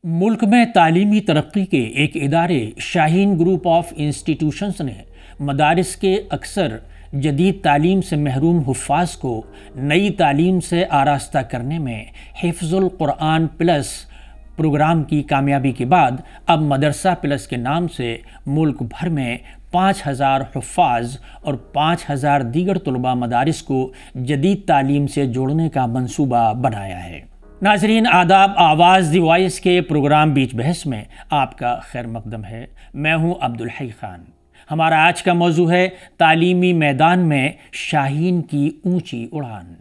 ملک میں تعلیمی ترقی کے ایک ادارے شاہین گروپ آف انسٹیٹیوشنز نے مدارس کے اکثر جدید تعلیم سے محروم حفاظ کو نئی تعلیم سے آراستہ کرنے میں حفظ القرآن پلس پروگرام کی کامیابی کے بعد اب مدرسہ پلس کے نام سے ملک بھر میں 5000 حفاظ اور 5000 دیگر طلباء مدارس کو جدید تعلیم سے جوڑنے کا منصوبہ بنایا ہے۔ ناظرین، آداب، آواز دی وائس کے پروگرام بیچ بحث میں آپ کا خیر مقدم ہے۔ میں ہوں عبدالحی خان۔ ہمارا آج کا موضوع ہے تعلیمی میدان میں شاہین کی اونچی اڑان۔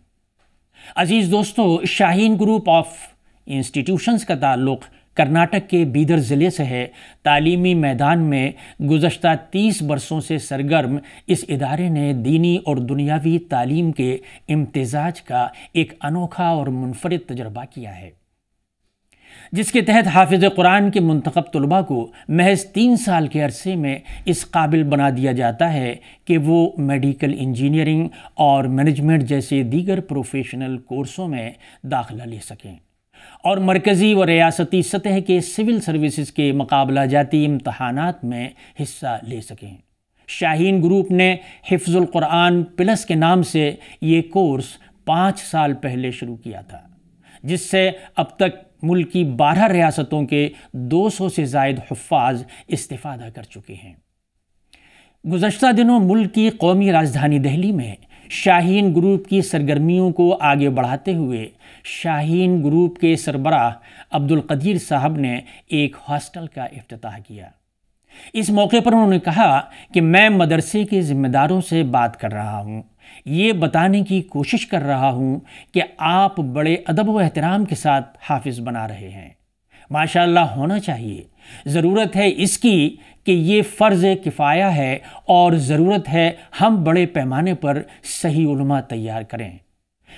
عزیز دوستو، شاہین گروپ آف انسٹیٹیوشنز کا تعلق کرناٹک کے بیدر ضلع سے ہے۔ تعلیمی میدان میں گزشتہ 30 برسوں سے سرگرم اس ادارے نے دینی اور دنیاوی تعلیم کے امتزاج کا ایک انوکھا اور منفرد تجربہ کیا ہے، جس کے تحت حافظ قرآن کے منتخب طلباء کو محض 3 سال کے عرصے میں اس قابل بنا دیا جاتا ہے کہ وہ میڈیکل انجینئرنگ اور مینجمنٹ جیسے دیگر پروفیشنل کورسوں میں داخلہ لے سکیں اور مرکزی و ریاستی سطح کے سول سروسز کے مقابلہ جاتی امتحانات میں حصہ لے سکیں۔ شاہین گروپ نے حفظ القرآن پلس کے نام سے یہ کورس 5 سال پہلے شروع کیا تھا، جس سے اب تک ملک کی 12 ریاستوں کے 200 سے زائد حفاظ استفادہ کر چکے ہیں۔ گزشتہ دنوں ملک کی قومی راجدھانی دہلی میں شاہین گروپ کی سرگرمیوں کو آگے بڑھاتے ہوئے شاہین گروپ کے سربراہ عبدالقدیر صاحب نے ایک ہاسٹل کا افتتاح کیا۔ اس موقع پر انہوں نے کہا کہ میں مدرسے کے ذمہ داروں سے بات کر رہا ہوں، یہ بتانے کی کوشش کر رہا ہوں کہ آپ بڑے ادب و احترام کے ساتھ حافظ بنا رہے ہیں۔ ماشاءاللہ ہونا چاہیے، ضرورت ہے اس کی کہ یہ فرض کفایہ ہے اور ضرورت ہے ہم بڑے پیمانے پر صحیح علماء تیار کریں،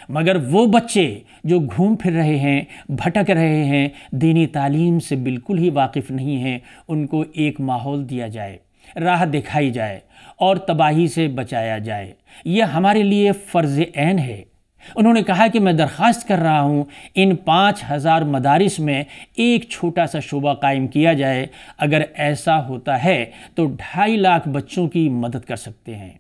مگر وہ بچے جو گھوم پھر رہے ہیں، بھٹک رہے ہیں، دینی تعلیم سے بالکل ہی واقف نہیں ہیں، ان کو ایک ماحول دیا جائے، راہ دکھائی جائے اور تباہی سے بچایا جائے، یہ ہمارے لیے فرض عین ہے۔ انہوں نے کہا کہ میں درخواست کر رہا ہوں ان 5000 مدارس میں ایک چھوٹا سا شعبہ قائم کیا جائے۔ اگر ایسا ہوتا ہے تو 2.5 لاکھ بچوں کی مدد کر سکتے ہیں۔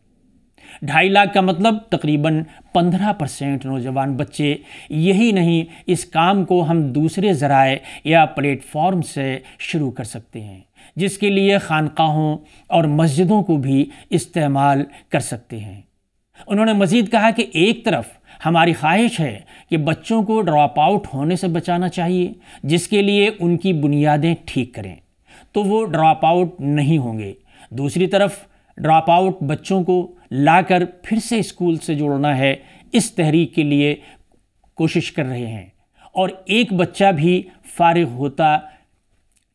2.5 لاکھ کا مطلب تقریباً 15% نوجوان بچے۔ یہی نہیں، اس کام کو ہم دوسرے ذرائع یا پلیٹ فارم سے شروع کر سکتے ہیں، جس کے لیے خانقاہوں اور مسجدوں کو بھی استعمال کر سکتے ہیں۔ انہوں نے مزید کہا کہ ایک طرف ہماری خواہش ہے کہ بچوں کو ڈراپ آؤٹ ہونے سے بچانا چاہیے، جس کے لیے ان کی بنیادیں ٹھیک کریں تو وہ ڈراپ آؤٹ نہیں ہوں گے۔ دوسری طرف ڈراپ آؤٹ بچوں کو لا کر پھر سے اسکول سے جوڑنا ہے۔ اس تحریک کے لیے کوشش کر رہے ہیں اور ایک بچہ بھی فارغ ہوتا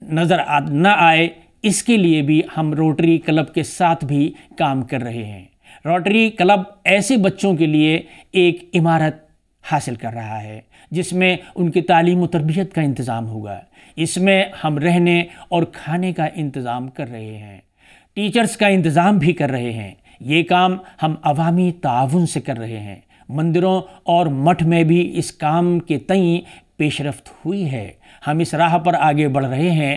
نظر نہ آئے، اس کے لیے بھی ہم روٹری کلب کے ساتھ بھی کام کر رہے ہیں۔ روٹری کلب ایسے بچوں کے لیے ایک عمارت حاصل کر رہا ہے جس میں ان کی تعلیم و تربیت کا انتظام ہوگا۔ اس میں ہم رہنے اور کھانے کا انتظام کر رہے ہیں، ٹیچرز کا انتظام بھی کر رہے ہیں۔ یہ کام ہم عوامی تعاون سے کر رہے ہیں۔ مندروں اور مٹھ میں بھی اس کام کے تئیں پیش رفت ہوئی ہے۔ ہم اس راہ پر آگے بڑھ رہے ہیں۔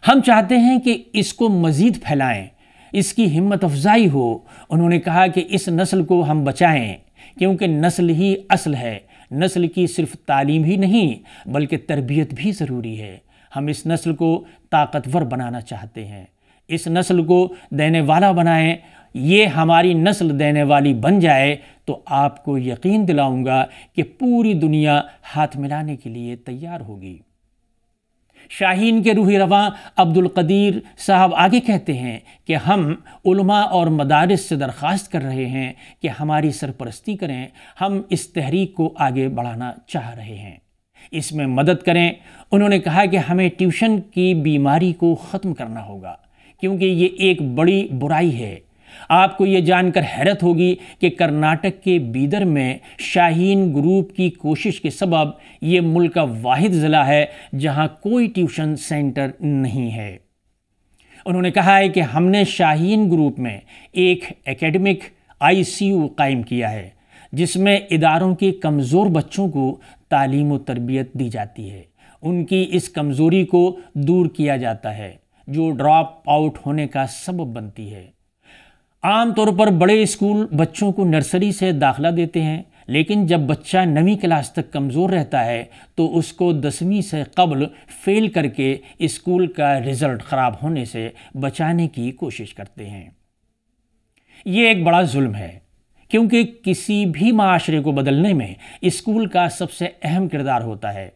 ہم چاہتے ہیں کہ اس کو مزید پھیلائیں، اس کی ہمت افزائی ہو۔ انہوں نے کہا کہ اس نسل کو ہم بچائیں، کیونکہ نسل ہی اصل ہے۔ نسل کی صرف تعلیم ہی نہیں بلکہ تربیت بھی ضروری ہے۔ ہم اس نسل کو طاقتور بنانا چاہتے ہیں، اس نسل کو دینے والا بنائیں۔ یہ ہماری نسل دینے والی بن جائے تو آپ کو یقین دلاؤں گا کہ پوری دنیا ہاتھ ملانے کے لیے تیار ہوگی۔ شاہین کے روحی رواں عبدالقدیر صاحب آگے کہتے ہیں کہ ہم علماء اور مدارس سے درخواست کر رہے ہیں کہ ہماری سرپرستی کریں۔ ہم اس تحریک کو آگے بڑھانا چاہ رہے ہیں، اس میں مدد کریں۔ انہوں نے کہا کہ ہمیں ٹیوشن کی بیماری کو ختم کرنا ہوگا، کیونکہ یہ ایک بڑی برائی ہے۔ آپ کو یہ جان کر حیرت ہوگی کہ کرناٹک کے بیدر میں شاہین گروپ کی کوشش کے سبب یہ ملک کا واحد ضلع ہے جہاں کوئی ٹیوشن سینٹر نہیں ہے۔ انہوں نے کہا ہے کہ ہم نے شاہین گروپ میں ایک اکیڈمک ICU قائم کیا ہے، جس میں اداروں کے کمزور بچوں کو تعلیم و تربیت دی جاتی ہے ان کی اس کمزوری کو دور کیا جاتا ہے جو ڈراپ آؤٹ ہونے کا سبب بنتی ہے۔ عام طور پر بڑے اسکول بچوں کو نرسری سے داخلہ دیتے ہیں، لیکن جب بچہ 9ویں کلاس تک کمزور رہتا ہے تو اس کو 10ویں سے قبل فیل کر کے اسکول کا رزلٹ خراب ہونے سے بچانے کی کوشش کرتے ہیں۔ یہ ایک بڑا ظلم ہے، کیونکہ کسی بھی معاشرے کو بدلنے میں اسکول کا سب سے اہم کردار ہوتا ہے۔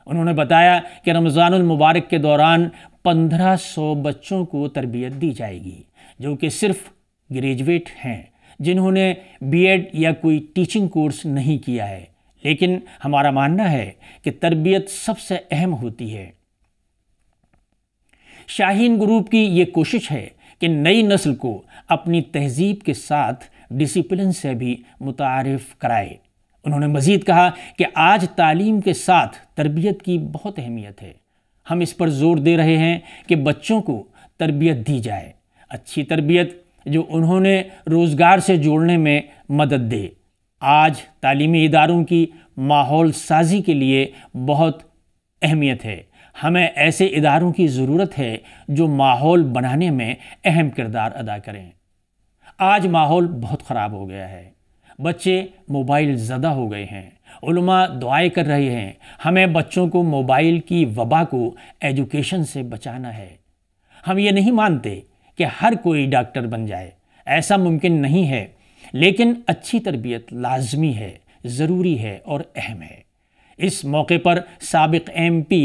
انہوں نے بتایا کہ رمضان المبارک کے دوران 1500 بچوں کو تربیت دی جائے گی، جو کہ صرف گریجویٹ ہیں، جنہوں نے بی ایڈ یا کوئی ٹیچنگ کورس نہیں کیا ہے، لیکن ہمارا ماننا ہے کہ تربیت سب سے اہم ہوتی ہے۔ شاہین گروپ کی یہ کوشش ہے کہ نئی نسل کو اپنی تہذیب کے ساتھ ڈسپلن سے بھی متعارف کرائے۔ انہوں نے مزید کہا کہ آج تعلیم کے ساتھ تربیت کی بہت اہمیت ہے۔ ہم اس پر زور دے رہے ہیں کہ بچوں کو تربیت دی جائے، اچھی تربیت جو انہوں نے روزگار سے جوڑنے میں مدد دے۔ آج تعلیمی اداروں کی ماحول سازی کے لیے بہت اہمیت ہے۔ ہمیں ایسے اداروں کی ضرورت ہے جو ماحول بنانے میں اہم کردار ادا کریں۔ آج ماحول بہت خراب ہو گیا ہے، بچے موبائل زدہ ہو گئے ہیں، علماء دعائیں کر رہے ہیں۔ ہمیں بچوں کو موبائل کی وبا کو ایجوکیشن سے بچانا ہے۔ ہم یہ نہیں مانتے کہ ہر کوئی ڈاکٹر بن جائے، ایسا ممکن نہیں ہے، لیکن اچھی تربیت لازمی ہے، ضروری ہے اور اہم ہے۔ اس موقع پر سابق MP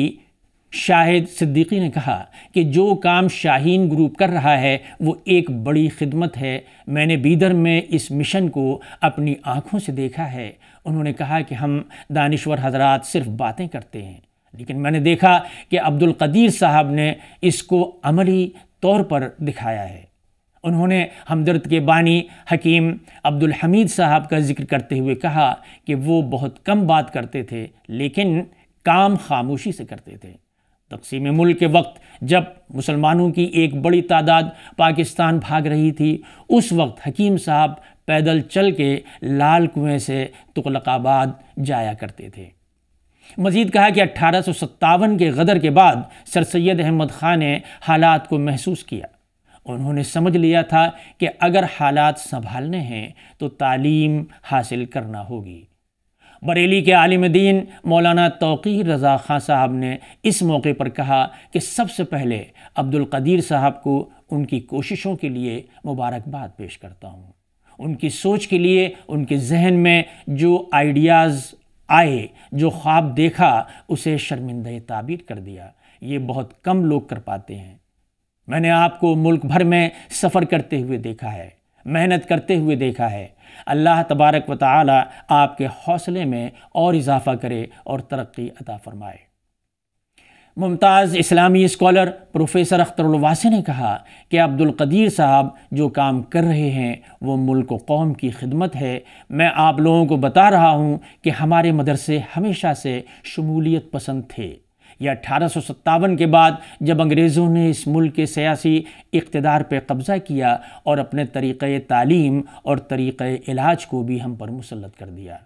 شاہد صدیقی نے کہا کہ جو کام شاہین گروپ کر رہا ہے وہ ایک بڑی خدمت ہے۔ میں نے بیدر میں اس مشن کو اپنی آنکھوں سے دیکھا ہے۔ انہوں نے کہا کہ ہم دانشور حضرات صرف باتیں کرتے ہیں، لیکن میں نے دیکھا کہ عبدالقدیر صاحب نے اس کو عملی طور پر دکھایا ہے۔ انہوں نے ہمدرد کے بانی حکیم عبدالحمید صاحب کا ذکر کرتے ہوئے کہا کہ وہ بہت کم بات کرتے تھے، لیکن کام خاموشی سے کرتے تھے۔ تقسیم ملک کے وقت جب مسلمانوں کی ایک بڑی تعداد پاکستان بھاگ رہی تھی، اس وقت حکیم صاحب پیدل چل کے لال کنویں سے تغلق آباد جایا کرتے تھے۔ مزید کہا کہ 1857 کے غدر کے بعد سر سید احمد خان نے حالات کو محسوس کیا۔ انہوں نے سمجھ لیا تھا کہ اگر حالات سنبھالنے ہیں تو تعلیم حاصل کرنا ہوگی۔ بریلی کے عالم دین مولانا توقیر رضا خان صاحب نے اس موقع پر کہا کہ سب سے پہلے عبدالقدیر صاحب کو ان کی کوششوں کے لیے مبارکباد پیش کرتا ہوں۔ ان کی سوچ کے لیے، ان کے ذہن میں جو آئیڈیاز آئے، جو خواب دیکھا، اسے شرمندہ تعبیر کر دیا۔ یہ بہت کم لوگ کر پاتے ہیں۔ میں نے آپ کو ملک بھر میں سفر کرتے ہوئے دیکھا ہے، محنت کرتے ہوئے دیکھا ہے۔ اللہ تبارک و تعالی آپ کے حوصلے میں اور اضافہ کرے اور ترقی عطا فرمائے۔ ممتاز اسلامی اسکالر پروفیسر اختر الواسع نے کہا کہ عبدالقدیر صاحب جو کام کر رہے ہیں وہ ملک و قوم کی خدمت ہے۔ میں آپ لوگوں کو بتا رہا ہوں کہ ہمارے مدرسے ہمیشہ سے شمولیت پسند تھے۔ یہ 1857 کے بعد جب انگریزوں نے اس ملک کے سیاسی اقتدار پہ قبضہ کیا اور اپنے طریقہ تعلیم اور طریقہ علاج کو بھی ہم پر مسلط کر دیا،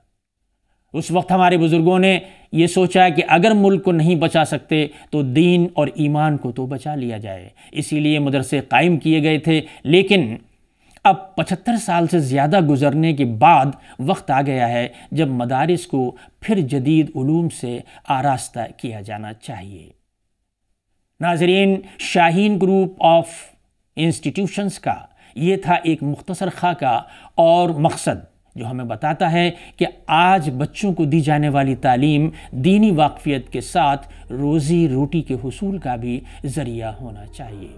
اس وقت ہمارے بزرگوں نے یہ سوچا کہ اگر ملک کو نہیں بچا سکتے تو دین اور ایمان کو تو بچا لیا جائے، اسی لیے مدرسے قائم کیے گئے تھے۔ لیکن اب 75 سال سے زیادہ گزرنے کے بعد وقت آ گیا ہے جب مدارس کو پھر جدید علوم سے آراستہ کیا جانا چاہیے۔ ناظرین، شاہین گروپ آف انسٹیٹیوشنز کا یہ تھا ایک مختصر خاکہ اور مقصد جو ہمیں بتاتا ہے کہ آج بچوں کو دی جانے والی تعلیم دینی واقفیت کے ساتھ روزی روٹی کے حصول کا بھی ذریعہ ہونا چاہیے،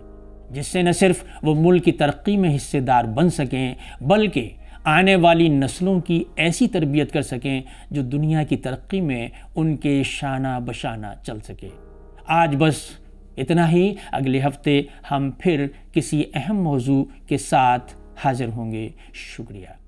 جس سے نہ صرف وہ ملک کی ترقی میں حصے دار بن سکیں بلکہ آنے والی نسلوں کی ایسی تربیت کر سکیں جو دنیا کی ترقی میں ان کے شانہ بشانہ چل سکے۔ آج بس اتنا ہی، اگلے ہفتے ہم پھر کسی اہم موضوع کے ساتھ حاضر ہوں گے۔ شکریہ۔